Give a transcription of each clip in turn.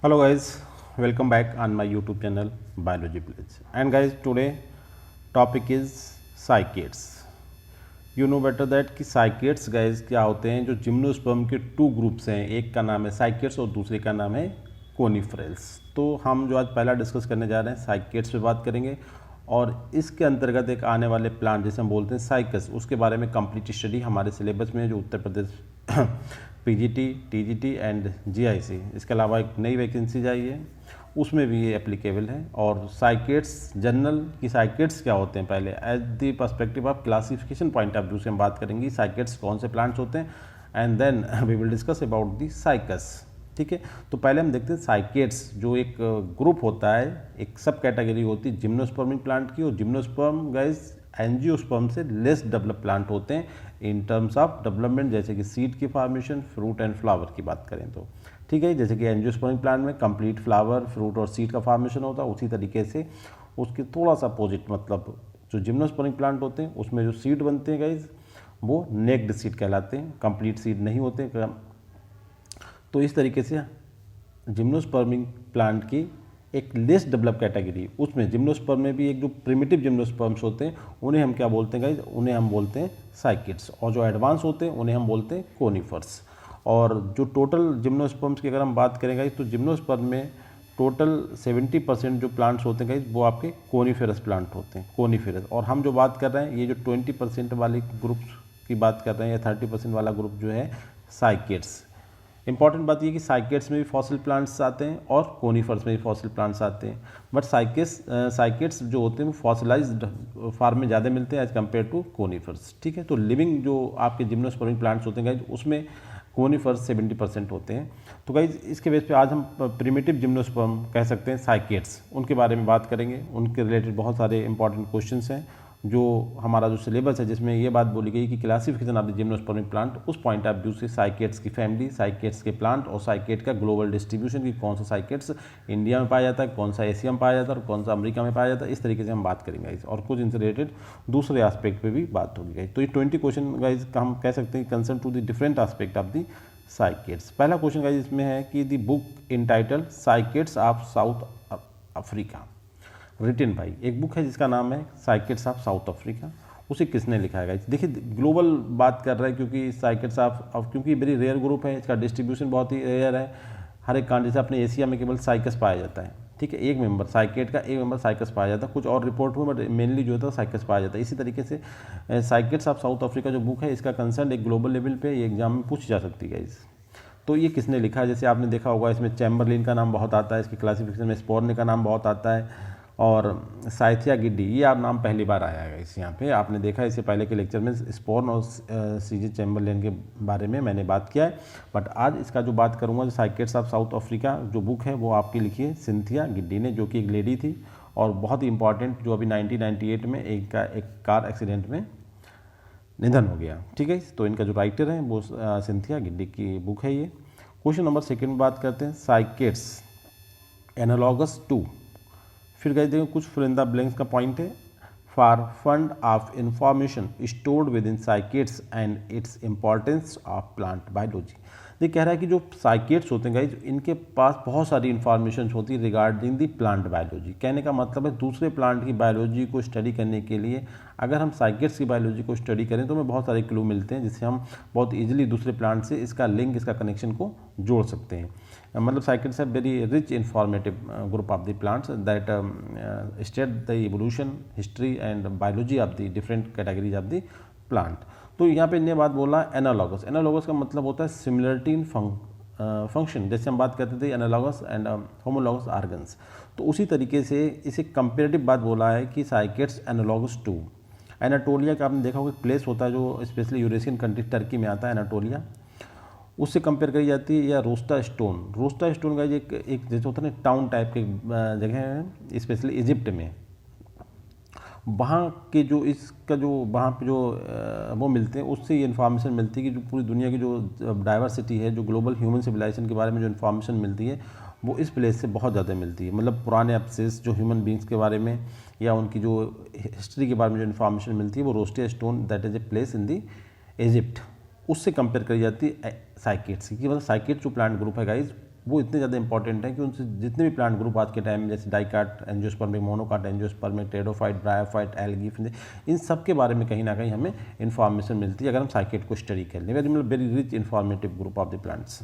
Hello guys, welcome back on my YouTube channel Biology Village. And guys, today topic is cycads. You know better that कि cycads guys क्या होते हैं, जो gymnosperm के two groups हैं, एक का नाम है cycads और दूसरे का नाम है कोनिफेरल्स। तो हम जो आज पहला डिस्कस करने जा रहे हैं cycads पे बात करेंगे और इसके अंतर्गत एक आने वाले प्लांट जिसे हम बोलते हैं साइकस, उसके बारे में कंप्लीट स्टडी हमारे सिलेबस में है, जो Uttar Pradesh PGT, TGT and GIC, इसके अलावा एक नई वैकेंसी आई है उसमें भी ये एप्लीकेबल है। और साइकेट्स जनरल की साइकेट्स क्या होते हैं, पहले as the perspective of classification point of view से हम बात करेंगे साइकेट्स कौन से प्लांट्स होते हैं and then we will discuss about the cycas. ठीक है, तो पहले हम देखते हैं साइकेट्स जो एक ग्रुप होता है, एक सब कैटेगरी होती है जिम्नोस्पर्मिक प्लांट की। और जिम्नोस्पर्म गाइस एंजियोस्पर्म से लेस डेवलप प्लांट होते हैं इन टर्म्स ऑफ डेवलपमेंट, जैसे कि सीड की फॉर्मेशन, फ्रूट एंड फ्लावर की बात करें तो। ठीक है, जैसे कि एंजियोस्पर्मिक प्लांट में कंप्लीट फ्लावर, फ्रूट और सीड का फॉर्मेशन होता है, उसी तरीके से उसके थोड़ा सा अपोजिट मतलब जो जिम्नोस्पर्मिक प्लांट होते हैं उसमें जो सीड बनते हैं गाइज वो नेक्ड सीड कहलाते हैं, कंप्लीट सीड नहीं होते। तो इस तरीके से जिम्नोस्पर्मिक प्लांट की एक लेस डेवलप कैटेगरी, उसमें जिम्नोस्पर्म में भी एक जो प्रिमिटिव जिम्नोस्पर्म्स होते हैं उन्हें हम क्या बोलते हैं गाइज, उन्हें हम बोलते हैं साइकिड्स। और जो एडवांस होते हैं उन्हें हम बोलते हैं कोनिफर्स। और जो टोटल जिम्नोस्पर्म्स की अगर हम बात करें गाइज, तो जिम्नोस्पर्म में टोटल 70% जो प्लांट्स होते हैं गाइज वो आपके कोनिफेरस प्लांट होते हैं, कोनिफेरस। और हम जो बात कर रहे हैं ये जो 20% वाले ग्रुप्स की बात कर रहे हैं या 30% वाला ग्रुप जो है साइकिड्स। इंपॉर्टेंट बात ये कि साइकेट्स में भी फॉसिल प्लांट्स आते हैं और कोनिफर्स में भी फॉसिल प्लांट्स आते हैं, बट साइकेट्स जो होते हैं वो फॉसिलाइज्ड फार्म में ज़्यादा मिलते हैं एज कम्पेयर टू कोनिफर्स। ठीक है, तो लिविंग जो आपके जिम्नोस्पर्मिक प्लांट्स होते हैं गाइज उसमें कोनिफर्स 70% होते हैं। तो गाइज इसके बेस पे आज हम प्रिमिटिव जिम्नोस्पर्म कह सकते हैं साइकेट्स, उनके बारे में बात करेंगे। उनके रिलेटेड बहुत सारे इंपॉर्टेंट क्वेश्चंस हैं जो हमारा जो सिलेबस है जिसमें ये बात बोली गई कि क्लासिफिकेशन ऑफ द जिम्नोस्पर्मिक प्लांट उस पॉइंट ऑफ व्यू से साइकेट्स की फैमिली, साइकेट्स के प्लांट और साइकेट का ग्लोबल डिस्ट्रीब्यूशन की कौन सा साइकेट्स इंडिया में पाया जाता है, कौन सा एशिया में पाया जाता है और कौन सा अमेरिका में पाया जाता है, इस तरीके से हम बात करेंगे गाइज। और कुछ इनसे रिलेटेड दूसरे एस्पेक्ट पे भी बात होगी गाइज। तो ये 20 क्वेश्चन गाइज का हम कह सकते हैं concern to the different aspect of the cycads. पहला क्वेश्चन गाइज इसमें है कि the book entitle cycads of South Africa written by, एक बुक है जिसका नाम है साइकेट्स ऑफ साउथ अफ्रीका, उसे किसने लिखा है? देखिए ग्लोबल बात कर रहा है क्योंकि साइकेट्स ऑफ क्योंकि वेरी रेयर ग्रुप है, इसका डिस्ट्रीब्यूशन बहुत ही रेयर है। हर एक कांट्री से अपने एशिया में केवल साइकस पाया जाता है। ठीक है, एक मेंबर साइकेट का एक मेंबर साइकस पाया जाता है, कुछ और रिपोर्ट हुए बट मेनली जो होता है साइकस पाया जाता है। इसी तरीके से साइकेट्स ऑफ साउथ अफ्रीका जो बुक है इसका कंसर्न एक ग्लोबल लेवल पे ये एग्जाम में पूछी जा सकती है। तो ये किसने लिखा है? जैसे आपने देखा होगा इसमें चैम्बरलिन का नाम बहुत आता है, इसकी क्लासिफिकेशन में स्पोर्ने का नाम बहुत आता है और साइथिया गिड्डी, ये आप नाम पहली बार आया है इस यहाँ पे। आपने देखा इससे पहले के लेक्चर में स्पोर्न और सीजे चैम्बरलेन के बारे में मैंने बात किया है, बट आज इसका जो बात करूँगा जो साइकेट्स ऑफ साउथ अफ्रीका जो बुक है वो आपकी लिखी है सिंथिया गिड्डी ने, जो कि एक लेडी थी और बहुत ही इंपॉर्टेंट, जो अभी 1998 में एक कार एक्सीडेंट में निधन हो गया। ठीक है, तो इनका जो राइटर है वो सिंथिया गिड्डी की बुक है ये। क्वेश्चन नंबर 2 में बात करते हैं साइकेट्स एनालॉगस टू। फिर गए देखो कुछ फिल इन द ब्लैंक्स का पॉइंट है। For fund of information stored with in साइकेट्स and its importance of plant biology. ये कह रहा है कि जो साइकेट्स होते हैं गाइज इनके पास बहुत सारी इन्फॉर्मेशन होती है रिगार्डिंग दी प्लांट बायोलॉजी। कहने का मतलब है दूसरे प्लांट की बायोलॉजी को स्टडी करने के लिए अगर हम साइकेट्स की बायोलॉजी को स्टडी करें तो हमें बहुत सारे क्लू मिलते हैं जिससे हम बहुत ईजिली दूसरे प्लांट से इसका लिंक, इसका कनेक्शन को जोड़ सकते हैं। मतलब साइकेट्स है very rich informative group of the plants that study the evolution, history and biology of the different categories of the plant. तो यहाँ पे इन्हें बात बोला एनालॉगस। एनालॉगस का मतलब होता है सिमिलरिटी इन फंक्शन, जैसे हम बात करते थे एनालॉगस एंड होमोलॉगस ऑर्गन्स, तो उसी तरीके से इसे कंपेरेटिव बात बोला है कि साइकेट्स एनालॉगस टू एनाटोलिया का। आपने देखा होगा प्लेस होता है जो स्पेशली यूरेशियन कंट्री टर्की में आता है एनाटोलिया, उससे कंपेयर करी जाती है। या रोस्टा स्टोन, रोस्टा स्टोन का एक जैसे होता है ना टाउन टाइप के जगह है स्पेशली इजिप्ट में, वहाँ के जो इसका जो वहाँ पे जो वो मिलते हैं उससे ये इन्फॉर्मेशन मिलती है कि जो पूरी दुनिया की जो डाइवर्सिटी है, जो ग्लोबल ह्यूमन सिविलाइजेशन के बारे में जो इन्फॉर्मेशन मिलती है वो इस प्लेस से बहुत ज़्यादा मिलती है। मतलब पुराने एप्सिस जो ह्यूमन बींग्स के बारे में या उनकी जो हिस्ट्री के बारे में जो इन्फॉर्मेशन मिलती है वो Rosetta Stone that is a place in the Egypt, उससे कंपेयर करी जाती है साइकेट्स की। मतलब साइकेट्स जो प्लांट ग्रुप है गाइज वो इतने ज़्यादा इंपॉर्टेंट है कि उनसे जितने भी प्लांट ग्रुप आज के टाइम में जैसे dicot angiospermic, monocot angiospermic, pteridophyte, bryophyte, algae, इन सब के बारे में कहीं ना कहीं हमें इन्फॉर्मेशन मिलती है अगर हम साइकेट को स्टडी कर लें। Very rich informative group of the plants.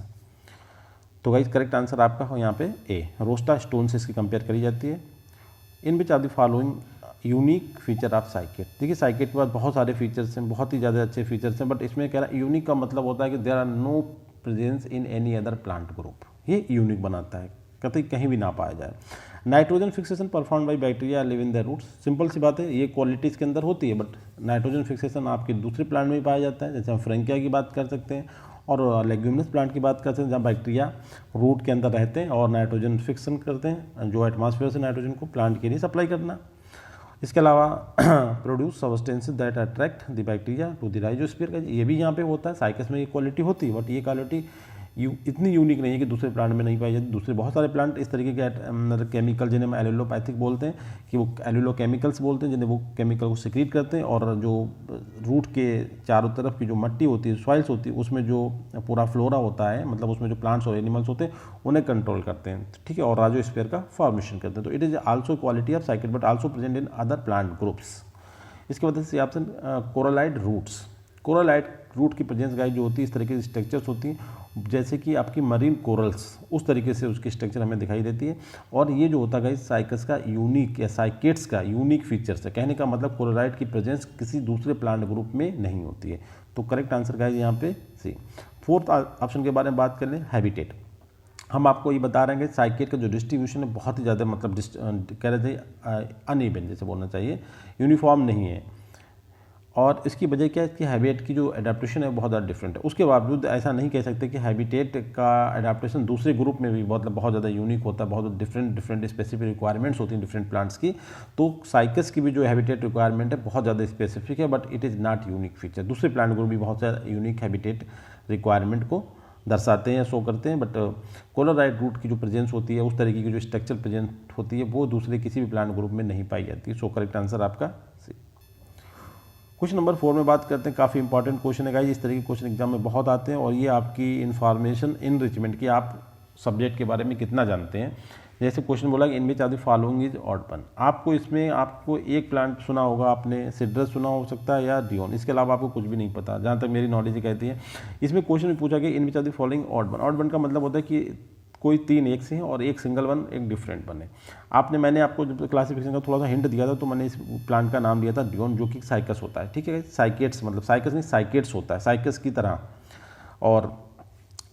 तो गाइस करेक्ट आंसर आपका हो यहाँ पे ए, रोस्टा स्टोन से इसकी कंपेयर करी जाती है। In which are the following unique feature of cycad. देखिए साइकेट के पास बहुत सारे फीचर्स हैं, बहुत ही ज़्यादा अच्छे फीचर्स हैं, बट इसमें कह रहा है यूनिक का मतलब होता है कि there are no presence in any other plant group. ये यूनिक बनाता है, कतई कहीं भी ना पाया जाए। Nitrogen fixation perform by bacteria live in the roots. Simple सी बात है, ये क्वालिटी इसके अंदर होती है, बट नाइट्रोजन फिक्सेशन आपके दूसरे प्लांट में भी पाया जाता है, जैसे हम फ्रेंकिया की बात कर सकते हैं और लेग्यूमिनस प्लांट की बात कर सकते हैं जहाँ बैक्टीरिया रूट के अंदर रहते हैं और नाइट्रोजन फिक्सन करते हैं, जो एटमॉस्फेयर से नाइट्रोजन को प्लांट के लिए सप्लाई करना। इसके अलावा produce substances that attract the bacteria to the rhizosphere का ये भी यहाँ पे होता है। साइकस में ये क्वालिटी होती है, बट ये क्वालिटी इतनी यूनिक नहीं है कि दूसरे प्लांट में नहीं पाई जाती। दूसरे बहुत सारे प्लांट इस तरीके के केमिकल जिन्हें हम एलिलोपैथिक बोलते हैं कि वो एलिलोकेमिकल्स बोलते हैं, जिन्हें वो केमिकल को सिक्रीट करते हैं और जो रूट के चारों तरफ की जो मिट्टी होती है, सॉइल्स होती है, उसमें जो पूरा फ्लोरा होता है, मतलब उसमें जो प्लांट्स और एनिमल्स होते हैं उन्हें कंट्रोल करते हैं, ठीक है, और राइजोस्फीयर का फॉर्मेशन करते हैं। तो it is also quality of साइकेट but also present in other plant groups. इसके बाद से option coralloid roots. Coralloid root की प्रेजेंस गाइस जो होती है इस तरीके की स्ट्रक्चर्स होती हैं जैसे कि आपकी मरीन कोरल्स, उस तरीके से उसकी स्ट्रक्चर हमें दिखाई देती है। और ये जो होता है गाइस साइकस का यूनिक या साइकेट्स का यूनिक फीचर्स है। कहने का मतलब कोरलाइड की प्रेजेंस किसी दूसरे प्लांट ग्रुप में नहीं होती है। तो करेक्ट आंसर गाइस यहाँ पे सी। फोर्थ ऑप्शन के बारे में बात कर लें, हैबिटेट। हम आपको ये बता रहे हैं कि साइकेट का जो डिस्ट्रीब्यूशन है बहुत ही ज़्यादा मतलब कह रहे थे अनइवन, जैसे बोलना चाहिए, यूनिफॉर्म नहीं है। और इसकी वजह क्या है, इसकी हैबिटेट की जो एडाप्टेशन है बहुत ज़्यादा डिफरेंट है। उसके बावजूद ऐसा नहीं कह सकते कि हैबिटेट का एडाप्टेशन बहुत ग्रुप में भी बहुत ज़्यादा यूनिक होता है, बहुत डिफरेंट स्पेसिफिक रिक्वायरमेंट्स होती हैं डिफरेंट प्लांट्स की। तो साइकस की भी जो हैबिटेट रिक्वायरमेंट है बहुत ज़्यादा स्पेसिफिक है, but it is not unique feature. दूसरे प्लांट ग्रुप भी बहुत ज़्यादा यूनिक हैबिटेट रिक्वायरमेंट को दर्शाते हैं या शो करते हैं, बट कोरलाइड रूट की जो प्रेजेंस होती है, उस तरीके की जो स्ट्रक्चर प्रेजेंट होती है, वो दूसरे किसी भी प्लांट ग्रुप में नहीं पाई जाती है। सो करेक्ट आंसर आपका सी। क्वेश्चन नंबर 4 में बात करते हैं, काफ़ी इंपॉर्टेंट क्वेश्चन है गाइस। इस तरह के क्वेश्चन एग्जाम में बहुत आते हैं और ये आपकी इन्फॉर्मेशन इनरिचमेंट की आप सब्जेक्ट के बारे में कितना जानते हैं। जैसे क्वेश्चन बोला कि इनमें चाहे फॉलोइंग इज ऑड वन। आपको इसमें आपको एक प्लांट सुना होगा आपने, सिड्रस सुना हो सकता है या डियोन, इसके अलावा आपको कुछ भी नहीं पता, जहाँ तक मेरी नॉलेज कहती है। इसमें क्वेश्चन में पूछा गया इनमें चाहे following odd one. Odd one का मतलब होता है कि कोई 3 एक से हैं और एक सिंगल वन एक डिफरेंट वन है। मैंने आपको जब क्लासिफिकेशन का थोड़ा सा हिंट दिया था तो मैंने इस प्लांट का नाम लिया था डियोन, जो कि साइकस होता है, ठीक है। साइकेट्स मतलब साइकस नहीं, साइकेट्स होता है, साइकस की तरह। और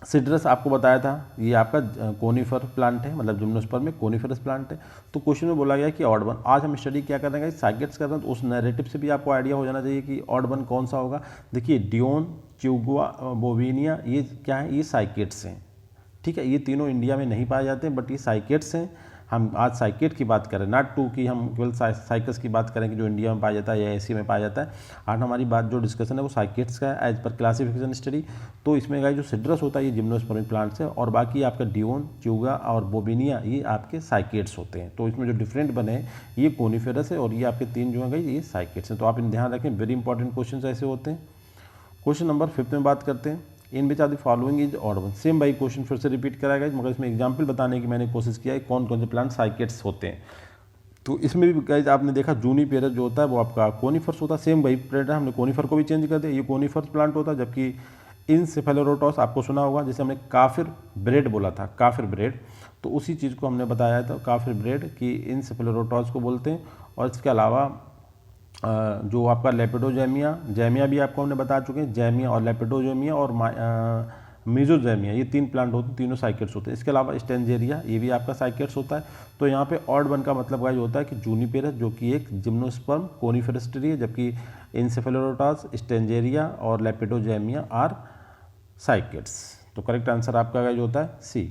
सिड्रस आपको बताया था ये आपका कोनिफर प्लांट है, मतलब जिम्नोस्पर्म में कोनिफरस प्लांट है। तो क्वेश्चन में बोला गया कि ऑड वन। आज हम स्टडी क्या कर रहे हैं, साइकेट्स कर रहे हैं, तो उस नैरेटिव से भी आपको आइडिया हो जाना चाहिए कि ऑड वन कौन सा होगा। देखिए डियोन, च्यूगुआ, बोवेनिया, ये क्या है, ये साइकेट्स हैं, ठीक है। ये तीनों इंडिया में नहीं पाए जाते, बट ये साइकेट्स हैं। हम आज साइकेट की बात करें, नॉट टू कि हम केवल साइकस की बात करें कि जो इंडिया में पाया जाता है या एशिया में पाया जाता है। आज हमारी बात जो डिस्कशन है वो साइकेट्स का है एज पर क्लासिफिकेशन स्टडी। तो इसमें गाइस जो सिड्रस होता है ये जिम्नोस्पर्मिक प्लांट्स है, और बाकी आपका डियोन, च्यूगा और बोबिनिया ये आपके साइकेट्स होते हैं। तो इसमें जो डिफरेंट बने ये कोनिफेरस है और ये आपके 3 जो है गाइस ये साइकेट्स हैं। तो आप इन ध्यान रखें, वेरी इंपॉर्टेंट क्वेश्चन ऐसे होते हैं। क्वेश्चन नंबर 5 में बात करते हैं, in which are the following is odd one. Same भाई क्वेश्चन फिर से रिपीट कराएगा, मगर इसमें एग्जाम्पल बताने की मैंने कोशिश किया है कौन कौन से प्लांट साइकेट्स होते हैं। तो इसमें भी गाइस आपने देखा जूनिपेरस जो होता है वो आपका कोनिफर्स होता है। सेम भाई प्लेटर हमने कोनिफर को भी चेंज कर दिया, ये कोनिफर्स प्लांट होता है। जबकि इनसेफेलोरोटॉस आपको सुना होगा, जैसे हमने काफिर ब्रेड बोला था, काफिर ब्रेड, तो उसी चीज़ को हमने बताया था काफिर ब्रेड की इनसेफेलोरोटॉस को बोलते हैं। और इसके अलावा जो आपका लेपिडोजेमिया, जैमिया भी आपको हमने बता चुके हैं, जैमिया और लेपिडोजेमिया और मीजोजेमिया, ये 3 प्लांट होते हैं, तीनों साइकेट्स होते हैं। इसके अलावा स्टेंजेरिया ये भी आपका साइकेट्स होता है। तो यहाँ पे ऑड वन का मतलब गाइस होता है कि जूनिपेरस जो कि एक जिम्नोस्पर्म कोनिफेरस ट्री है, जबकि इनसेफेलोरोटास, स्टेंजेरिया और लेपिडोजेमिया आर साइकेट्स। तो करेक्ट आंसर आपका गाइस होता है सी।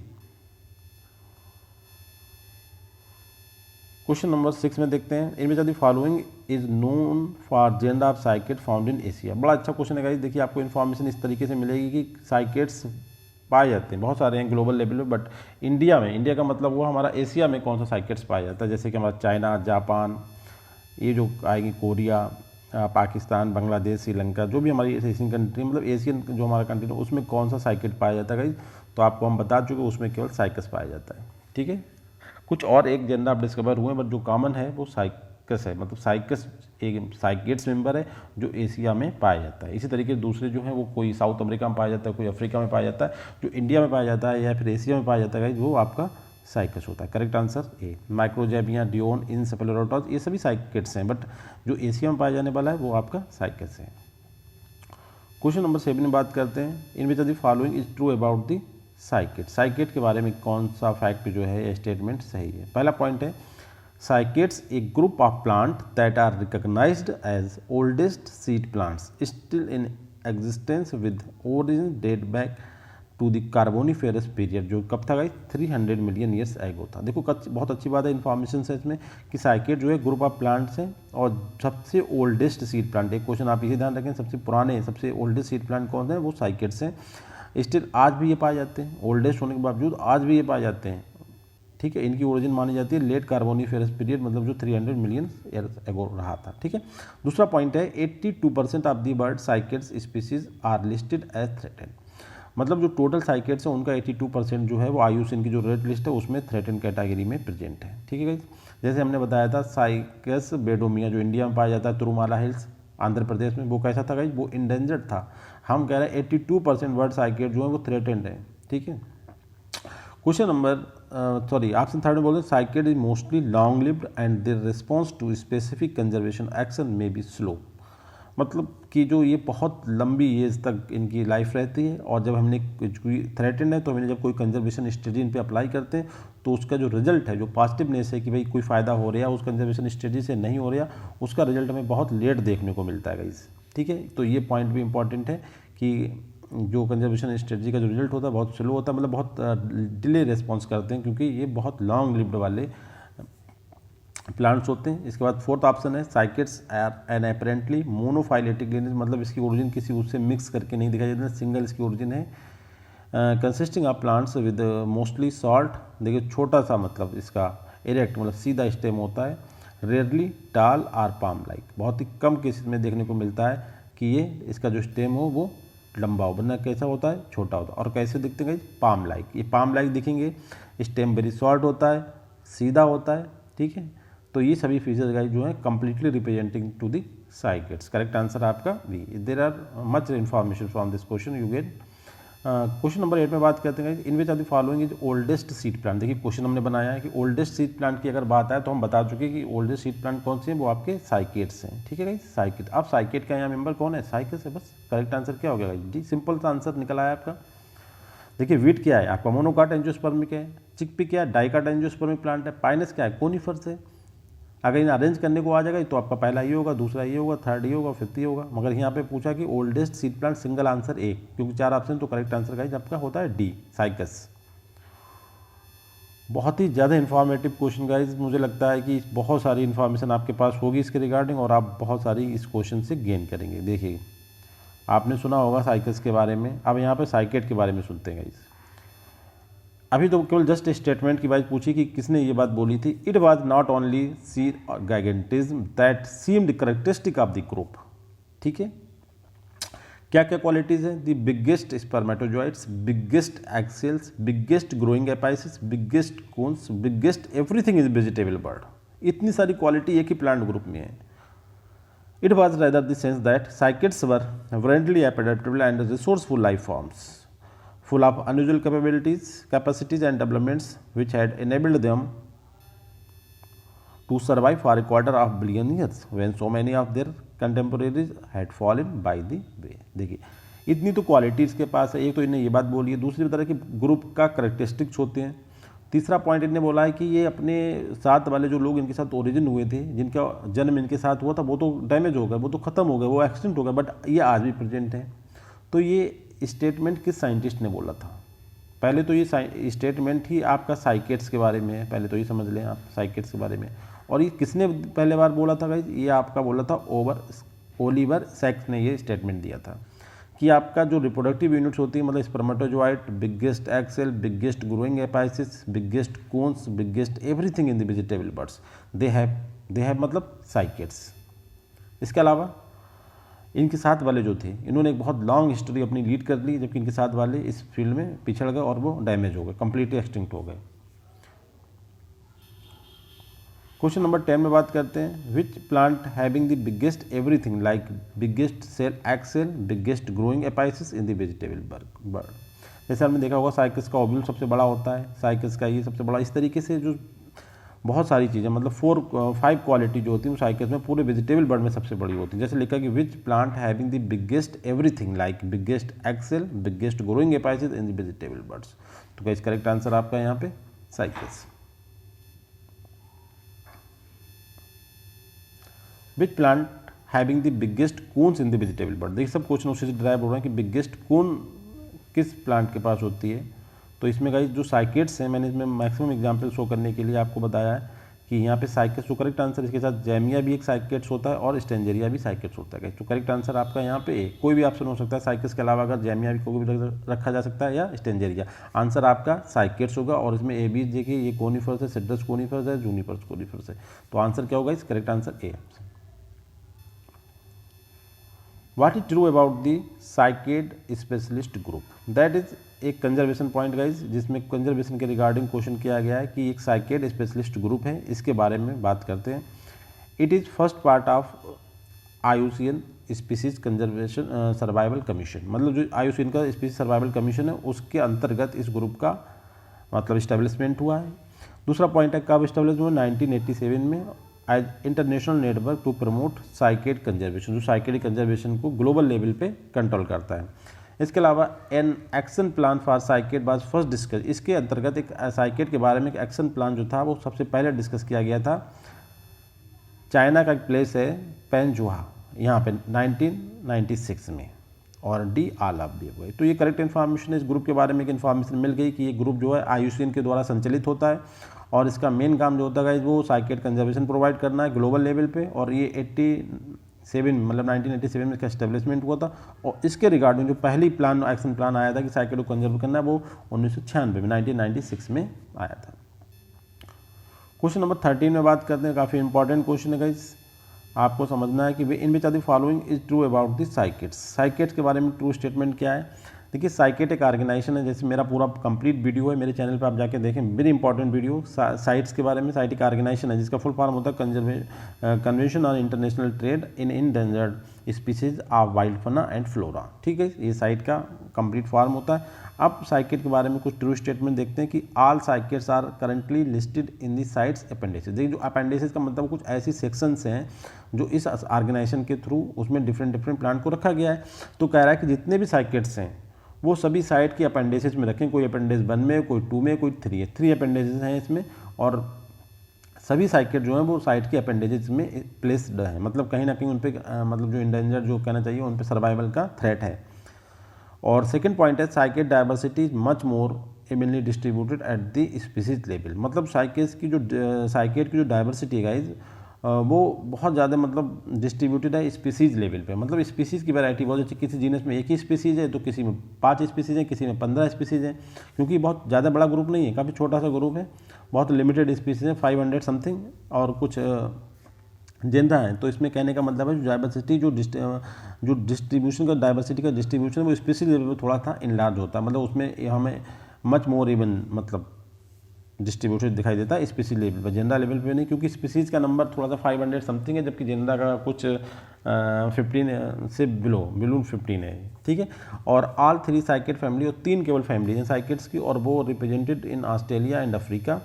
क्वेश्चन नंबर 6 में देखते हैं, इनमें से the following is known for gender of साइकेट found in Asia. बड़ा अच्छा क्वेश्चन है गाइस। देखिए आपको इन्फॉर्मेशन इस तरीके से मिलेगी कि साइकेट्स पाए जाते हैं, बहुत सारे हैं ग्लोबल लेवल पे, बट इंडिया में, इंडिया का मतलब हुआ हमारा एशिया में कौन सा साइकेट्स पाया जाता है। जैसे कि हमारा चाइना, जापान, ये जो आएगी कोरिया, पाकिस्तान, बांग्लादेश, श्रीलंका, जो भी हमारी एशियन कंट्री, मतलब एशियन जो हमारा कंट्री है उसमें कौन सा साइकेट पाया जाता है गाइस। तो तो आपको हम बता चुके उसमें केवल साइकस पाया जाता है। ठीक है, कुछ और एक जेंडर आप डिस्कवर हुए बट जो कॉमन है वो साइकस है, मतलब साइकस एक साइकेट्स मेंबर है जो एशिया में पाया जाता है। इसी तरीके से दूसरे जो हैं वो कोई साउथ अमेरिका में पाया जाता है, कोई अफ्रीका में पाया जाता है, जो इंडिया में पाया जाता है या फिर एशिया में पाया जाता है वो आपका साइकस होता है। Correct answer A. Macrozamia, Dioon, Encephalartos ये सभी साइकेट्स हैं, बट जो एशिया में पाया जाने वाला है वो आपका साइकस है। क्वेश्चन नंबर 7 में बात करते हैं, in which of the following is true about the cycad. Cycad के बारे में कौन सा फैक्ट जो है स्टेटमेंट सही है। पहला पॉइंट है, cycads a group of plant that are recognized as oldest seed plants still in existence with origin date back to the Carboniferous period, जो कब था गाइस 300 मिलियन ईयर्स एगो था। देखो बहुत अच्छी बात है, इन्फॉर्मेशन है इसमें कि साइकेट जो है ग्रुप ऑफ प्लांट्स हैं और सबसे ओल्डेस्ट सीड प्लांट, एक क्वेश्चन आप इसी ध्यान रखें, सबसे पुराने सबसे ओल्डेस्ट सीड प्लांट कौन है, वो साइकेट्स हैं। स्टिल आज भी ये पाए जाते हैं, ओल्डेस्ट होने के बावजूद आज भी ये पाए जाते हैं। ठीक है, इनकी ओरिजिन मानी जाती है लेट कार्बोनिफेरस पीरियड, मतलब जो 300 मिलियन ईयर्स एगो रहा था। ठीक है, दूसरा पॉइंट है 82% of the bird cycads species are listed as threatened, मतलब जो टोटल साइकेट्स है उनका 82% जो है वो IUCN की जो रेड लिस्ट है उसमें थ्रेटेंड कैटेगरी में प्रेजेंट है। ठीक है गाइस, जैसे हमने बताया था साइकस बेडोमिया जो इंडिया में पाया जाता है, तुरुमाला हिल्स आंध्र प्रदेश में, वो कैसा था गाइस, वो इंडेंजर्ड था। हम कह रहे हैं 82% बर्ड साइकेट जो है वो थ्रेटेंड है। ठीक है, क्वेश्चन नंबर ऑप्शन थर्ड में बोलते हैं cycad is mostly long lived and their response to specific conservation action में बी स्लो, मतलब कि जो ये बहुत लंबी एज तक इनकी लाइफ रहती है और जब हमने कोई थ्रेटेंड है तो हमने जब कोई कंजर्वेशन स्ट्रेटजी इन पे अप्लाई करते हैं तो उसका जो रिजल्ट है, जो पॉजिटिवनेस है कि भाई कोई फ़ायदा हो रहा है उस कंजर्वेशन स्ट्रेटजी से नहीं हो रहा, उसका रिजल्ट हमें बहुत लेट देखने को मिलता है गाइस। ठीक है, तो ये पॉइंट भी इंपॉर्टेंट है कि जो कंजर्वेशन स्ट्रेटजी का जो रिजल्ट होता है बहुत स्लो होता है, मतलब बहुत डिले रिस्पॉन्स करते हैं क्योंकि ये बहुत लॉन्ग लिव्ड वाले प्लांट्स होते हैं। इसके बाद फोर्थ ऑप्शन है cycads are an apparently monophyletic lineage, मतलब इसकी ओरिजिन किसी उससे मिक्स करके नहीं दिखाई देता, सिंगल इसकी ओरिजिन है। Consisting of plants with mostly salt, देखिए छोटा सा मतलब इसका इरेक्ट मतलब सीधा स्टेम होता है। रेयरली टाल आर पाम लाइक, बहुत ही कम केसेस में देखने को मिलता है कि ये इसका जो स्टेम हो वो लंबा हो, वरना कैसा होता है, छोटा होता है। और कैसे दिखते हैं पाम लाइक, ये पाम लाइक दिखेंगे, स्टेम वेरी शॉर्ट होता है, सीधा होता है। ठीक है, तो ये सभी फीचर्स गाइस जो है completely representing to the cycads. Correct answer आपका B. There are much information from this question you get. Question number 8 में बात करते हैं in which of the following is oldest seed plant. देखिए क्वेश्चन हमने बनाया है कि ओल्डेस्ट सीड प्लांट की अगर बात आए तो हम बता चुके कि ओल्डेस्ट सीड प्लांट कौन से हैं, वो आपके साइकेट्स हैं। ठीक है गाइस, साइकेट। अब साइकेट का यहाँ मेंबर कौन है, साइकेट्स है बस। करेक्ट आंसर क्या हो गया गाइस, जी सिंपल सा आंसर निकल आया आपका। देखिए वीट क्या है आपका, मोनोकाट एंजियोस्पर्मिक है। चिकपी क्या है, डाइकाट एंजियोस्पर्मिक प्लांट है। पाइनस क्या है, कोनिफर्स है। अगर इन्हें अरेंज करने को आ जाएगा तो आपका पहला ये होगा, दूसरा ये होगा, थर्ड ये होगा, फिफ्थ ये होगा। मगर यहाँ पे पूछा कि oldest seed plant, single answer A, क्योंकि 4 ऑप्शन, तो करेक्ट आंसर गाइस आपका होता है डी, साइकस। बहुत ही ज़्यादा इन्फॉर्मेटिव क्वेश्चन गाइस, मुझे लगता है कि बहुत सारी इन्फॉर्मेशन आपके पास होगी इसके रिगार्डिंग और आप बहुत सारी इस क्वेश्चन से गेन करेंगे। देखिए आपने सुना होगा साइकस के बारे में, अब यहाँ पर साइकेट के बारे में सुनते हैं गाइस। अभी तो केवल जस्ट स्टेटमेंट की बात पूछी कि किसने ये बात बोली थी। It was not only see gigantism that seemed characteristic of the group. ठीक है, क्या क्या क्वालिटीज़ हैं, the biggest spermatozoids, biggest axles, biggest growing apices, biggest cones, biggest everything is vegetable world. इतनी सारी क्वालिटी एक ही प्लांट ग्रुप में है। It was rather the sense that cycads were variantly adaptable and resourceful life forms full of unusual capacities and developments which had enabled them to survive for a quarter of billion years when so many of their contemporaries had fallen by the way। देखिए इतनी तो qualities के पास है, एक तो इन्हें ये बात बोली है, दूसरी तरह के ग्रुप का करेक्टरिस्टिक्स होते हैं। तीसरा पॉइंट इन्हें बोला है कि ये अपने साथ वाले जो लोग इनके साथ ओरिजिन हुए थे, जिनका जन्म इनके साथ हुआ था, वो तो डैमेज हो गए, वो तो ख़त्म हो गए, वो एक्सीडेंट हो गए, बट ये आज भी प्रेजेंट है। तो ये स्टेटमेंट किस साइंटिस्ट ने बोला था, पहले तो ये स्टेटमेंट ही आपका साइकेट्स के बारे में है, पहले तो ये समझ लें आप साइकेट्स के बारे में। और ये किसने पहले बार बोला था गाइस, ये आपका बोला था ओलिवर सैक्स ने ये स्टेटमेंट दिया था कि आपका जो रिप्रोडक्टिव यूनिट्स होती है, मतलब spermatozoid, biggest axle, biggest growing apices, biggest cones, biggest everything in the vegetable worlds, they have मतलब साइकेट्स। इसके अलावा इनके साथ वाले जो थे इन्होंने एक बहुत लॉन्ग हिस्ट्री अपनी लीड कर ली, जबकि इनके साथ वाले इस फील्ड में पिछड़ गए और वो डैमेज हो गए, कंप्लीटली एक्सटिंक्ट हो गए। क्वेश्चन नंबर 10 में बात करते हैं, which plant having the biggest everything like biggest cell axle biggest growing apices in the vegetable world. जैसे आपने देखा होगा साइकस का ओव्यूल सबसे बड़ा होता है, साइकस का ये सबसे बड़ा, इस तरीके से जो बहुत सारी चीज़ें मतलब 5 क्वालिटी जो होती है वो साइकस में पूरे वेजिटेबल बर्ड में सबसे बड़ी होती है। जैसे लिखा कि which plant having the biggest everything like biggest axle biggest growing apices in the vegetable worlds. तो गाइस करेक्ट आंसर आपका यहाँ पे Cycas. Which plant having the biggest cones in the vegetable world. देखिए सब क्वेश्चन उसी से drive हो रहा है कि बिगेस्ट कोन किस प्लांट के पास होती है। तो इसमें गाइस जो साइकेट्स हैं, मैंने इसमें मैक्सिमम एग्जांपल शो करने के लिए आपको बताया है कि यहाँ पे साइकेट्स जो करेक्ट आंसर, इसके साथ जैमिया भी एक साइकेट्स होता है और स्टेंजेरिया भी साइकेट्स होता है। तो करेक्ट आंसर आपका यहाँ पे कोई भी ऑप्शन हो सकता है, साइकेट्स के अलावा अगर जैमिया भी कोई भी रखा जा सकता है या स्टेंजेरिया। आंसर आपका साइकेट्स होगा। और इसमें ए बी देखिए ये कोनिफर्स है, सिट्रस कोनिफर्स है, जूनिफर्स कोनिफर्स है। तो आंसर क्या होगा इस correct answer A. What is true about the psyched specialist group? That is एक कंजर्वेशन पॉइंट गाइज, जिसमें कंजर्वेशन के रिगार्डिंग क्वेश्चन किया गया है कि एक साइकेड स्पेशलिस्ट ग्रुप है, इसके बारे में बात करते हैं। It is first part of IUCN species conservation survival commission, मतलब जो IUCN का स्पीसीज सर्वाइवल कमीशन है उसके अंतर्गत इस ग्रुप का मतलब इस्टेब्लिशमेंट हुआ है। दूसरा पॉइंट है कब इस्टेब्लिश हुआ, 1987 में as international network to promote cycad conservation, जो साइकेड कंजर्वेशन को ग्लोबल लेवल पे कंट्रोल करता है। इसके अलावा an action plan for cycad was first discuss, इसके अंतर्गत एक साइकेड के बारे में एक एक्शन प्लान जो था वो सबसे पहले डिस्कस किया गया था। चाइना का एक प्लेस है पेंजुहा, यहाँ पे 1996 में, और डी आलाप भी हुए। तो ये करेक्ट इन्फॉर्मेशन है। इस ग्रुप के बारे में एक इन्फॉर्मेशन मिल गई कि ये ग्रुप जो है IUCN के द्वारा संचालित होता है और इसका मेन काम जो होता है वो साइकेड कंजर्वेशन प्रोवाइड करना है ग्लोबल लेवल पे। और ये 87 मतलब 1987 में इसका एस्टेब्लिशमेंट हुआ था। और इसके रिगार्डिंग जो पहली प्लान एक्शन प्लान आया था कि साइकेड को कंजर्व करना है वो 1996 में 1996 में आया था। क्वेश्चन नंबर 13 में बात करते हैं, काफ़ी इंपॉर्टेंट क्वेश्चन है गाइस, आपको समझना है कि वे in which are the following is true about the cycads. Cycads के बारे में ट्रू स्टेटमेंट क्या है? देखिए साइकेड एक ऑर्गेनाइजेशन है, जैसे मेरा पूरा कंप्लीट वीडियो है मेरे चैनल पे, आप जाके देखें, वेरी इंपॉर्टेंट वीडियो साइट्स के बारे में। साइट एक ऑर्गेनाइजेशन है जिसका फुल फॉर्म होता है convention on international trade in endangered species of wild fauna and flora. ठीक है, ये साइट का कंप्लीट फॉर्म होता है। अब साइकेड के बारे में कुछ ट्रू स्टेटमेंट देखते हैं कि all cycads are currently listed in the CITES appendices. देखिए जो अपेंडिसेस का मतलब कुछ ऐसी सेक्शंस हैं जो इस ऑर्गेनाइजेशन के थ्रू उसमें डिफरेंट प्लांट को रखा गया है। तो कह रहा है कि जितने भी साइकेड्स हैं वो सभी साइट के अपेंडिसेस में रखें, कोई अपेंडिस 1 में, कोई 2 में, कोई 3 है, 3 अपेंडिसेस हैं इसमें। और सभी साइकेड जो हैं वो साइट के अपेंडिसेस में प्लेस्ड है, मतलब कहीं ना कहीं उन पर मतलब जो इंडेंजर जो कहना चाहिए उन पर सर्वाइवल का थ्रेट है। और सेकंड पॉइंट है psyched diversity is much more evenly distributed at the species level, मतलब साइकेड की जो डाइवर्सिटी है गाइज वो बहुत ज़्यादा मतलब डिस्ट्रीब्यूटेड है स्पीसीज लेवल पे। मतलब स्पीसीज़ की वैरायटी बहुत अच्छी, किसी जीनस में एक ही स्पीसीज़ है तो किसी में 5 स्पीसीज़ हैं, किसी में 15 स्पीसीज़ हैं, क्योंकि बहुत ज़्यादा बड़ा ग्रुप नहीं है, काफ़ी छोटा सा ग्रुप है, बहुत लिमिटेड स्पीसीज़ है, 500 समथिंग और कुछ जिंदा हैं। तो इसमें कहने का मतलब है जो डाइवर्सिटी जो डिस्ट्रीब्यूशन का डाइवर्सिटी का डिस्ट्रीब्यूशन वो स्पीसीज लेवल पर थोड़ा था इनलार्ज होता है, मतलब उसमें हमें मच मोर इवन मतलब डिस्ट्रीब्यूटेड दिखाई देता है स्पीसीज लेवल पर, जेंडा लेवल पे नहीं, क्योंकि स्पीसीज का नंबर थोड़ा सा 500 समथिंग है, जबकि जेंडा का कुछ 15 से बिलो 15 है। ठीक है, और ऑल 3 साइकेड फैमिली, और 3 केवल फैमिली हैं साइकेड्स की, और वो represented in Australia and Africa,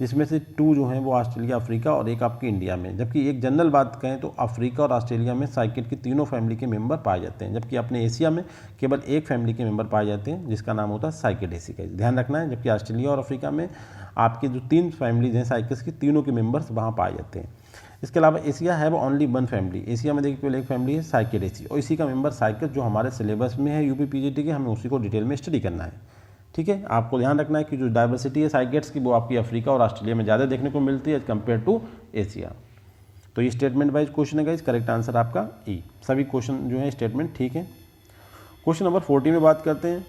जिसमें से 2 जो हैं वो ऑस्ट्रेलिया अफ्रीका और एक आपकी इंडिया में। जबकि एक जनरल बात कहें तो अफ्रीका और ऑस्ट्रेलिया में साइकेड की तीनों फैमिली के मेंबर पाए जाते हैं, जबकि अपने एशिया में केवल एक फैमिली के मेंबर पाए जाते हैं जिसका नाम होता है साइकेडेसी का, ध्यान रखना है। जबकि ऑस्ट्रेलिया और अफ्रीका में आपके जो 3 फैमिलीज हैं साइकेड्स की, तीनों के मेंबर्स वहाँ पाए जाते हैं। इसके अलावा एशिया है वो ओनली 1 फैमिली, एशिया में देखिए केवल एक फैमिली है साइकेडेसी, और इसी का मेंबर साइकेड जो हमारे सिलेबस में है यूपी पीजीटी के, हमें उसी को डिटेल में स्टडी करना है। ठीक है, आपको ध्यान रखना है कि जो डाइवर्सिटी है साइकेड्स की वो आपकी अफ्रीका और ऑस्ट्रेलिया में ज़्यादा देखने को मिलती है एज कम्पेयर टू एशिया। तो ये स्टेटमेंट वाइज क्वेश्चन है गाइस, करेक्ट आंसर आपका ई। सभी क्वेश्चन जो है स्टेटमेंट ठीक है। क्वेश्चन नंबर 14 में बात करते हैं,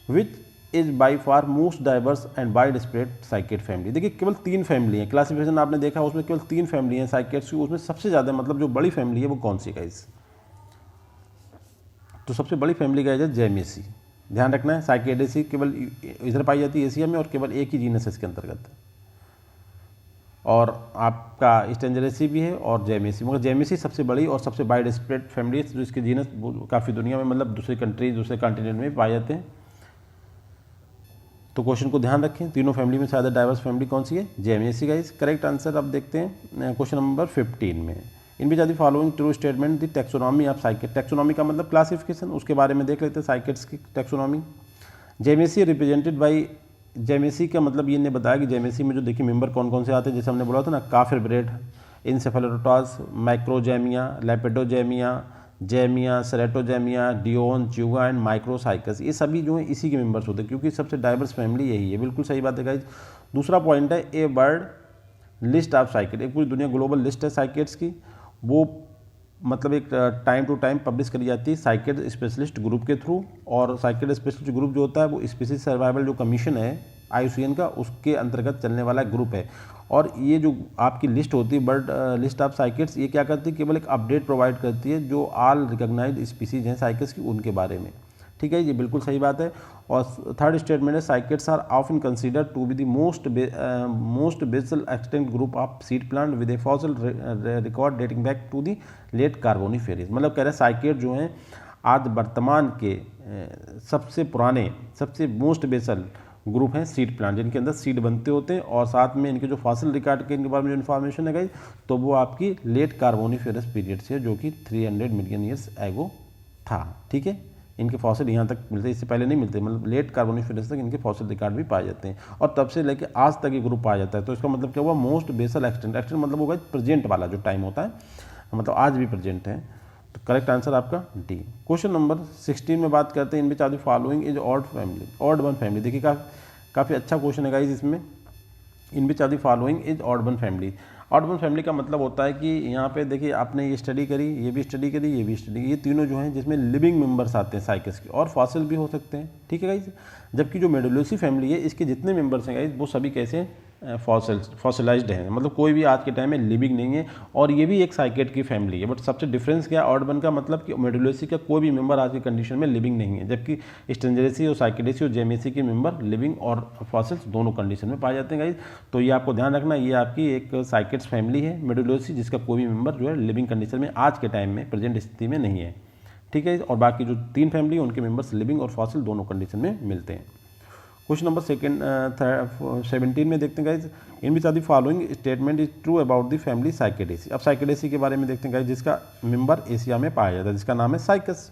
which is by far most diverse and wide spread psyched family. देखिए केवल 3 फैमिली हैं, क्लासिफिकेशन आपने देखा उसमें केवल 3 फैमिली हैं साइकेड्स की, उसमें सबसे ज़्यादा मतलब जो बड़ी फैमिली है वो कौन सी गाइस? तो सबसे बड़ी फैमिली का है जेमेसी। ध्यान रखना है, साइकेडेसी केवल इधर पाई जाती है एशिया में और केवल एक ही जीनस है इसके अंतर्गत, और आपका स्टेंजरेसी भी है और जेमेसी, मगर जेमेसी सबसे बड़ी और सबसे वाइड स्प्रेड फैमिली है, जो इसके जीनस काफ़ी दुनिया में मतलब दूसरी कंट्री दूसरे कॉन्टिनेंट में पाए जाते हैं। तो क्वेश्चन को ध्यान रखें, तीनों फैमिली में ज़्यादा डाइवर्स फैमिली कौन सी है? जेमेसी गाइस। करेक्ट आंसर अब देखते हैं क्वेश्चन नंबर 15 में। In which are the following true statement the taxonomy of cycad. Taxonomy का मतलब क्लासिफिकेशन, उसके बारे में देख लेते हैं साइकेट्स की टैक्सोनॉमी। जेमेसी रिप्रेजेंटेड बाई, जेमेसी का मतलब ये ने बताया कि जेमेसी में जो देखिए मेंबर कौन कौन से आते हैं, जैसे हमने बोला था ना, काफिरब्रेड, इंसेफेलोटॉस, माइक्रोजेमिया, लेपिडोजेमिया, जेमिया, सेरेटोजेमिया, डियोन, च्यूगा एंड माइक्रोसाइकस, ये सभी जो है इसी के मेंबर्स होते हैं, क्योंकि सबसे डाइवर्स फैमिली यही है। बिल्कुल सही बात है गाइज। दूसरा पॉइंट है ए वर्ल्ड लिस्ट ऑफ साइकेट, एक पूरी दुनिया ग्लोबल लिस्ट है साइकेट्स की, वो मतलब एक टाइम टू टाइम पब्लिश करी जाती है साइकेट स्पेशलिस्ट ग्रुप के थ्रू, और साइकेट स्पेशलिस्ट ग्रुप जो होता है वो स्पीसीज सर्वाइवल जो कमीशन है IUCN का, उसके अंतर्गत चलने वाला ग्रुप है। और ये जो आपकी लिस्ट होती है बर्ड लिस्ट ऑफ साइकेट्स, ये क्या करती है? केवल एक अपडेट प्रोवाइड करती है जो ऑल रिकॉग्नाइज्ड स्पीसीज हैं साइकेट्स की, उनके बारे में। ठीक है, ये बिल्कुल सही बात है। और थर्ड स्टेटमेंट है cycads are often consider to be the most basal extant group of seed plant with a fossil record dating back to the late Carboniferous. मतलब कह रहे हैं साइकेट जो हैं आज वर्तमान के सबसे पुराने, सबसे मोस्ट बेसल ग्रुप हैं सीड प्लांट, जिनके अंदर सीड बनते होते हैं, और साथ में इनके जो फॉसिल रिकॉर्ड के इनके बारे में जो इन्फॉर्मेशन है गाइस, तो वो आपकी लेट कार्बोनिफेरस पीरियड से, जो कि 300 मिलियन ईयर्स एगो था। ठीक है, इनके फॉसिल यहाँ तक मिलते हैं, इससे पहले नहीं मिलते, मतलब लेट कार्बोनिफेरस तक इनके फॉसिल रिकॉर्ड भी पाए जाते हैं, और तब से लेकर आज तक ये ग्रुप पाया जाता है। तो इसका मतलब क्या हुआ? मोस्ट बेसल एक्सटेंट, एक्सटेंट मतलब होगा प्रेजेंट वाला जो टाइम होता है, मतलब आज भी प्रेजेंट है। तो करेक्ट आंसर आपका डी। क्वेश्चन नंबर 16 में बात करते हैं in which are the following is odd family, odd one family. देखिए काफ़ी अच्छा क्वेश्चन है गाइस इसमें। In which are the following is odd one family. Odd one family का मतलब होता है कि यहाँ पे देखिए आपने ये स्टडी करी, ये भी स्टडी करी, ये भी स्टडी, ये तीनों जो हैं जिसमें लिविंग मेंबर्स आते हैं साइकस के, और फॉसिल भी हो सकते हैं। ठीक है गाइस। जबकि जो मेडुलोसी फैमिली है, इसके जितने मेंबर्स हैं गाइस, वो सभी कैसे फॉसिलाइज्ड हैं, मतलब कोई भी आज के टाइम में लिविंग नहीं है, और ये भी एक साइकेट की फैमिली है। बट सबसे डिफरेंस क्या है ऑड वन का? मतलब कि मेडुलोसी का कोई भी मेंबर आज की कंडीशन में लिविंग नहीं है, जबकि स्टेंजरेसी और साइकेडेसी और जेमेसी के मेंबर लिविंग और फॉसिल्स दोनों कंडीशन में पाए जाते हैं गाइस। तो ये आपको ध्यान रखना, ये आपकी एक साइकेट्स फैमिली है मेडुलोसी, जिसका कोई भी मेंबर जो है लिविंग कंडीशन में आज के टाइम में प्रेजेंट स्थिति में नहीं है। ठीक है, और बाकी जो 3 फैमिली है उनके मेंबर्स लिविंग और फॉसिल दोनों कंडीशन में मिलते हैं। क्वेश्चन नंबर 17 में देखते हैं guys, in which are the following statement is true about the family Cycadaceae. अब साइकेडेसी के बारे में देखते हैं गाइज, जिसका मेंबर एशिया में पाया जाता है, जिसका नाम है cycas.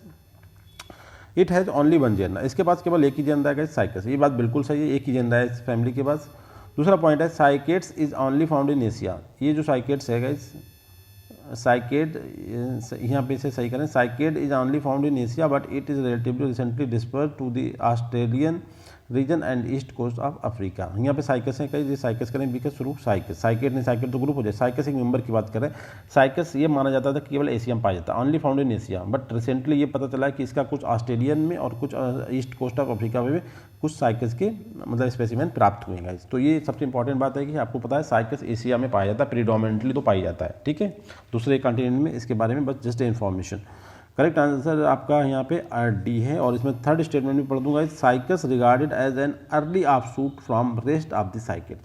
It has only one gender, इसके पास केवल एक ही जेंडर है गाइज, साइकस। ये बात बिल्कुल सही है, एक ही जेंडर है इस फैमिली के पास। दूसरा पॉइंट है साइकेट्स is only found in Asia. ये जो साइकेट्स है गाइज, साइकेड यहाँ पे इसे सही करें, cycad is only found in Asia but it is relatively recently disperse to the Australian region and east coast of Africa. यहाँ पे साइकस है कहीं, साइकस करें बिकॉज शुरू साइकस, साइकेट नहीं, साइकेट तो ग्रुप हो जाए, साइकस एक मेंबर की बात करें। साइकस ये माना जाता था कि केवल एशिया में पाया जाता है, only found in Asia, but recently ये पता चला कि इसका कुछ ऑस्ट्रेलियन में और कुछ ईस्ट कोस्ट ऑफ अफ्रीका में भी कुछ साइकस के मतलब स्पेसिमेन प्राप्त हुए हैं। तो ये सबसे इंपॉर्टेंट बात है कि आपको पता है साइकस एशिया में पाया जाता है, प्रीडोमिनेंटली तो पाई जाता है। ठीक है, दूसरे कॉन्टिनेंट में इसके बारे में बस जस्ट इन्फॉर्मेशन। करेक्ट आंसर आपका यहाँ पे डी है, और इसमें थर्ड स्टेटमेंट भी पढ़ दूंगा, cycas regarded as an early offshoot from rest of the cycad.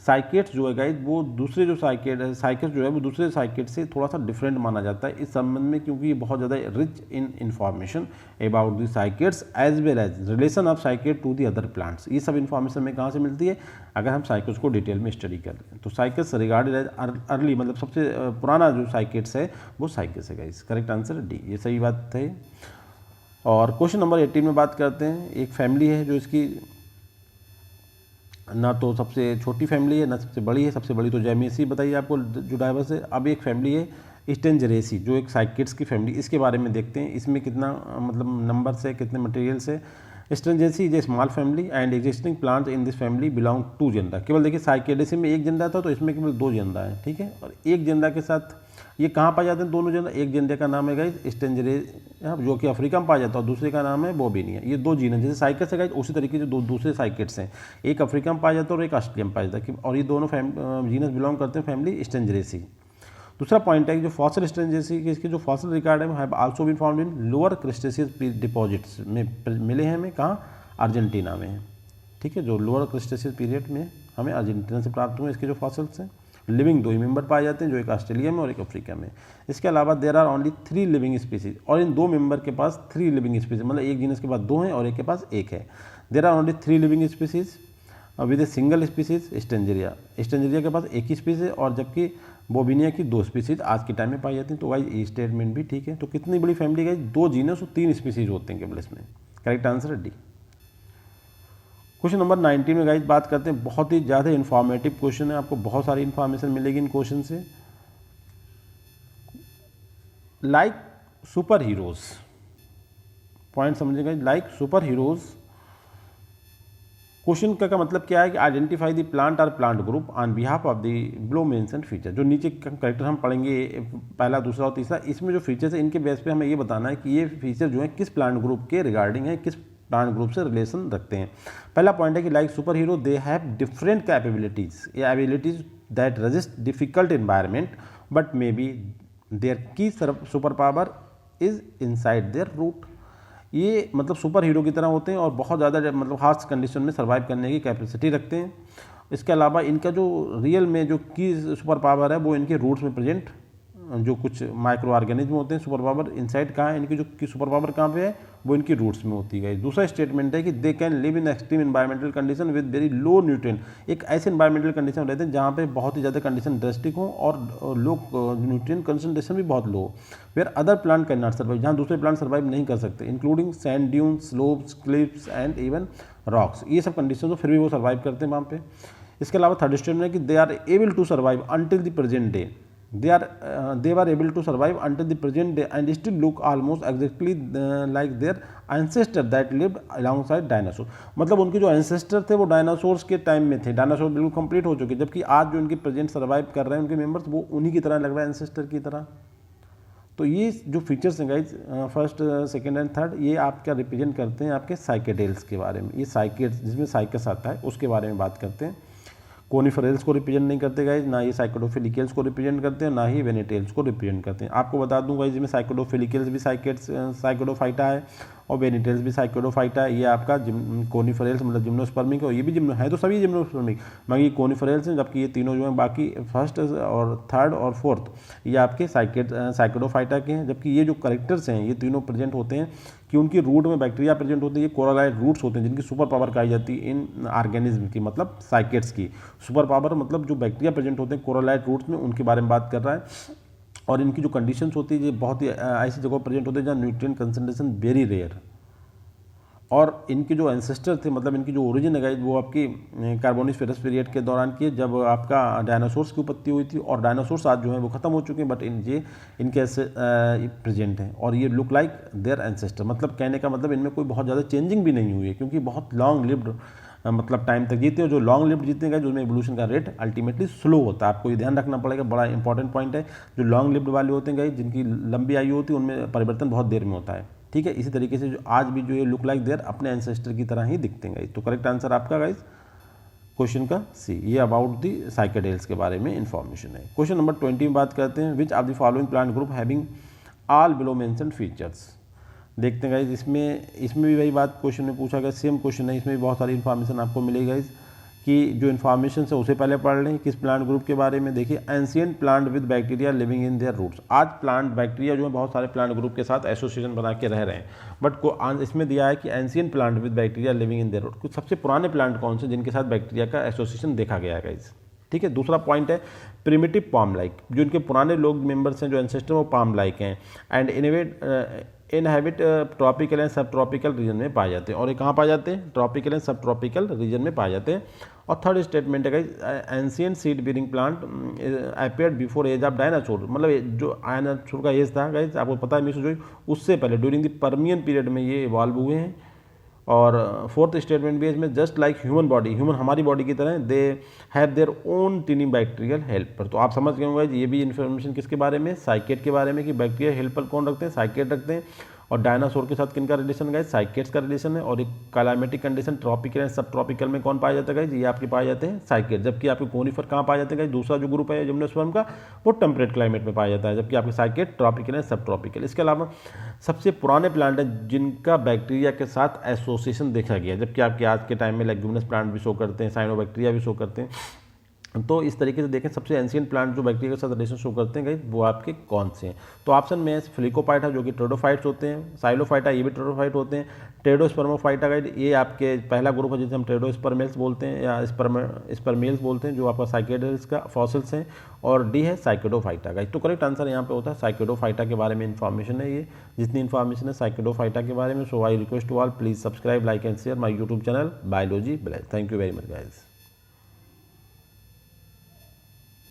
Cycad जो है गाइज वो दूसरे जो साइकेट जो है वो दूसरे साइकेट से थोड़ा सा डिफरेंट माना जाता है इस संबंध में, क्योंकि ये बहुत ज़्यादा rich in information about the cycads as well as relation of cycad to the other plants. ये सब इन्फॉर्मेशन में कहाँ से मिलती है? अगर हम साइकेट्स को डिटेल में स्टडी कर लें तो साइकेट्स रिगार्डेड एज अर्ली, मतलब सबसे पुराना जो साइकेट्स है वो साइकेट्स है गाइज। करेक्ट आंसर डी, ये सही बात है। और क्वेश्चन नंबर 18 में बात करते हैं, एक फैमिली है जो इसकी ना तो सबसे छोटी फैमिली है ना सबसे बड़ी है, सबसे बड़ी तो जेमेसी बताइए आपको जो डाइवर्स है। अब एक फैमिली है स्टेंजरेसी जो एक साइकेट्स की फैमिली, इसके बारे में देखते हैं इसमें कितना मतलब नंबर से कितने मटेरियल से। Stangeriaceae is a small family and existing plants in this family belong to gender. केवल देखिए साइकेडेसी में एक जेंडर था तो इसमें केवल 2 जेंडर है। ठीक है, और एक जेंडर के साथ ये कहाँ पाए जाते हैं दोनों जेंडर? एक जेंडर का नाम है गाइज स्टेंजरेसी जो कि अफ्रीका में पाया जाता है, और दूसरे का नाम है बोबिनिया। ये 2 जीन है, जैसे साइकस है गाइज उसी तरीके से 2 दूसरे साइकेट्स हैं, एक अफ्रीका में पाया जाता है और एक ऑस्ट्रेलिया में पाया जाता है, और ये दोनों जीनस बिलोंग करते हैं फैमिली स्टेंजरेसी। दूसरा पॉइंट है कि जो फॉसिल स्ट्रेन जैसे कि इसके जो फॉसिल रिकॉर्ड है have also been found in lower Cretaceous deposits में मिले हैं हमें, कहाँ, अर्जेंटीना में। ठीक है, जो लोअर क्रिस्टेशियस पीरियड में हमें अर्जेंटीना से प्राप्त हुए इसके जो फॉसिल्स हैं। लिविंग 2 ही मेंबर पाए जाते हैं, जो एक ऑस्ट्रेलिया में और एक अफ्रीका में। इसके अलावा there are only 3 living species, और इन 2 मेंबर के पास 3 लिविंग स्पीसीज, मतलब एक जीनस के पास 2 हैं और एक के पास 1 है। There are only 3 living species with a single species Stangeria. Stangeria के पास एक ही स्पीसीज और जबकि बोबिनिया की 2 स्पीसीज आज के टाइम में पाई जाती हैं। तो गाइस ये स्टेटमेंट भी ठीक है। तो कितनी बड़ी फैमिली गाइस, 2 जीनस और 3 स्पीसीज होते हैं केवल इसमें। करेक्ट आंसर है डी। क्वेश्चन नंबर 19 में गाइस बात करते हैं, बहुत ही ज़्यादा इन्फॉर्मेटिव क्वेश्चन है, आपको बहुत सारी इन्फॉर्मेशन मिलेगी इन क्वेश्चन से। लाइक सुपर हीरोज, पॉइंट समझिएगा, लाइक सुपर हीरोज। क्वेश्चन का मतलब क्या है कि आइडेंटिफाई द प्लांट और plant group on behalf of the below mentioned feature. जो नीचे करेक्टर हम पढ़ेंगे पहला, दूसरा और तीसरा, इसमें जो फीचर्स है इनके बेस पे हमें ये बताना है कि ये फीचर जो है किस प्लांट ग्रुप के रिगार्डिंग है, किस प्लांट ग्रुप से रिलेशन रखते हैं। पहला पॉइंट है कि like superhero they have different capabilities, ये abilities that resist difficult environment but may be their key super power is inside their root. ये मतलब सुपर हीरो की तरह होते हैं और बहुत ज़्यादा मतलब हार्श कंडीशन में सर्वाइव करने की कैपेसिटी रखते हैं। इसके अलावा इनका जो रियल में जो की सुपर पावर है वो इनके रूट्स में प्रेजेंट, जो कुछ माइक्रो ऑर्गेनिज्म होते हैं, सुपर पावर इनसाइड कहाँ है, इनकी जो की सुपर पावर कहाँ पे है, वो इनकी रूट्स में होती है। दूसरा स्टेटमेंट है कि they can live in extreme environmental condition with very low nutrient. एक ऐसे एनवायरमेंटल कंडीशन रहते हैं जहाँ पे बहुत ही ज़्यादा कंडीशन ड्रेस्टिक हो और लो न्यूट्रिएंट कंसंट्रेशन भी बहुत लो हो। Where other plant can not survive, जहाँ दूसरे प्लांट सर्वाइव नहीं कर सकते, including sand dunes, slopes, cliffs and even rocks. ये सब कंडीशन तो फिर भी वो सर्वाइव करते हैं वहाँ पे। इसके अलावा थर्ड स्टेटमेंट है कि they are able to survive until the present day. They were able to survive until the present day and still look almost exactly like their ancestor that lived alongside dinosaur। मतलब उनके जो ancestor थे वो dinosaurs के time में थे, dinosaur बिल्कुल complete हो चुके, जबकि आज जो उनके प्रेजेंट सर्वाइव कर रहे हैं उनके मेंबर्स वो उन्हीं की तरह लग रहा है, एंसेस्टर की तरह। तो ये जो फीचर्स हैं guys first, second and third, ये आपका रिप्रेजेंट करते हैं आपके साइकेडेल्स के बारे में। ये साइकेड्स जिसमें साइकस आता है उसके बारे में बात करते हैं। कोनिफरेल्स को रिप्रेजेंट नहीं करते गाइज, ना ये साइकोडोफिलिकल्स को रिप्रेजेंट करते हैं, ना ही वेनेटेल्स को रिप्रेजेंट करते हैं। आपको बता दूं गाइज इसमें साइकोडोफिलिकल्स भी साइकोडोफाइटा है और वेनेटेल्स भी साइकोडोफाइटा है। ये आपका कोनिफरेल्स मतलब जिम्नोस्पर्मिक, और ये भी जिम्नो है, तो सभी जिम्नोस्पर्मिक मगर ये कोनिफरेल्स हैं, जबकि ये तीनों जो हैं बाकी फर्स्ट और थर्ड और फोर्थ ये आपके साइकोडोफाइटा के हैं। जबकि ये जो करेक्टर्स हैं ये तीनों प्रेजेंट होते हैं कि उनकी रूट में बैक्टीरिया प्रेजेंट होते हैं, ये कोरालाइट रूट्स होते हैं जिनकी सुपर पावर कही जाती है इन ऑर्गेनिज्म की, मतलब साइकेट्स की। सुपर पावर मतलब जो बैक्टीरिया प्रेजेंट होते हैं कोरालाइट रूट्स में, उनके बारे में बात कर रहा है। और इनकी जो कंडीशंस होती है ये बहुत ही ऐसी जगह प्रेजेंट होते हैं जहाँ न्यूट्रिएंट कंसंट्रेशन वेरी रेयर। और इनके जो एंसेस्टर थे मतलब इनकी जो ओरिजिन है गाइस वो आपकी कार्बोनिफेरस पीरियड के दौरान की, जब आपका डायनासोर्स की उत्पत्ति हुई थी। और डायनासोर्स आज जो है वो खत्म हो चुके हैं, बट इनके ऐसे प्रेजेंट हैं और ये लुक लाइक देयर एंसेस्टर। मतलब कहने का मतलब इनमें कोई बहुत ज़्यादा चेंजिंग भी नहीं हुई है, क्योंकि बहुत लॉन्ग लिव्ड मतलब टाइम तक जीते हैं। जो लॉन्ग लिव्ड जीते हैं उसमें एवोल्यूशन का रेट अल्टीमेटली स्लो होता है। आपको ये ध्यान रखना पड़ेगा, बड़ा इंपॉर्टेंट पॉइंट है। जो लॉन्ग लिव्ड वाले होते हैं जिनकी लंबी आयु होती है उनमें परिवर्तन बहुत देर में होता है। ठीक है, इसी तरीके से जो आज भी जो ये लुक लाइक देयर अपने एंसेस्टर की तरह ही दिखते हैं गाइस। तो करेक्ट आंसर आपका गाइस क्वेश्चन का सी, ये अबाउट दी साइकेडेल्स के बारे में इन्फॉर्मेशन है। क्वेश्चन नंबर 20 में बात करते हैं, विच of the following plant group having all below mentioned features. देखते हैं गाइज इसमें भी वही बात क्वेश्चन में पूछा गया, सेम क्वेश्चन है, इसमें भी बहुत सारी इन्फॉर्मेशन आपको मिलेगी गाइज। कि जो इन्फॉर्मेशन है उसे पहले पढ़ लें। किस प्लांट ग्रुप के बारे में देखिए, ancient plant with bacteria living in their roots. आज प्लांट बैक्टीरिया जो है बहुत सारे प्लांट ग्रुप के साथ एसोसिएशन बना के रह रहे हैं, बट इसमें दिया है कि ancient plant with bacteria living in their root. कुछ सबसे पुराने प्लांट कौन से जिनके साथ बैक्टीरिया का एसोसिएशन देखा गया है गाइज। ठीक है, दूसरा पॉइंट है प्रिमिटिव पाम लाइक। जो इनके पुराने लोग मेंबर्स हैं जो एंसेस्टर वो पाम लाइक हैं and inhabit tropical and subtropical region में पाए जाते हैं। और ये कहाँ पाए जाते हैं, tropical and subtropical region में पाए जाते हैं। और थर्ड स्टेटमेंट है ancient seed bearing plant appeared before age of dinosaur. मतलब जो डायनासोर का एज था गाइस आपको पता है मिसोजोइक, उससे पहले ड्यूरिंग द पर्मियन पीरियड में ये इवॉल्व हुए हैं। और फोर्थ स्टेटमेंट भी इसमें just like human body, human हमारी बॉडी की तरह they have their own टिनी bacterial helper. तो आप समझ गए होंगे ये भी इन्फॉर्मेशन किसके बारे में, साइकेट के बारे में, कि बैक्टीरियल हेल्पर कौन रखते हैं, साइकेट रखते हैं। और डायनासोर के साथ किनका रिलेशन गाइज, साइकेड्स का रिलेशन है। और एक क्लाइमेटिक कंडीशन ट्रॉपिकल एंड सब ट्रॉपिकल में कौन पाया जाता है गाइज, ये आपके पाए जाते हैं साइकेड। जबकि आपके कोनिफर कहाँ पाए जाते हैं गाइज, दूसरा जो ग्रुप है जिम्नोस्पर्म का वो टेम्परेट क्लाइमेट में पाया जाता है, जबकि आपके साइकेड ट्रॉपिकल एंड सब ट्रॉपिकल। इसके अलावा सबसे पुराने प्लांट हैं जिनका बैक्टीरिया के साथ एसोसिएशन देखा गया, जबकि आपके आज के टाइम में लेग्यूमिनस प्लांट भी शो करते हैं, साइनोबैक्टीरिया भी शो करते हैं। तो इस तरीके से देखें सबसे एंशियंट प्लांट जो बैक्टीरिया के साथ रिलेशन शो करते हैं गाइस वो आपके कौन से हैं। तो ऑप्शन में है फ्लिकोफाइटा जो कि ट्रेडोफाइट्स होते हैं, साइलोफाइटा ये भी ट्रेडोफाइट होते हैं, टेडोस्पर्मोफाइटा गाइस ये आपके पहला ग्रुप है जिसे हम ट्रेडोस्पर्मेल्स बोलते हैं या स्पर्मेल्स बोलते हैं, जो आपका साइकेडल्स का फॉसिल्स हैं। और डी है साइकेडोफाइटा गाइस। तो करेक्ट आंसर यहाँ पे होता है साइकेडोफाइटा के बारे में इन्फॉर्मेशन है ये, जितनी इन्फॉर्मेशन है साइकेडोफाइटा के बारे में। So I request to all please subscribe, like and share my YouTube channel Biology Village. Thank you very much guys.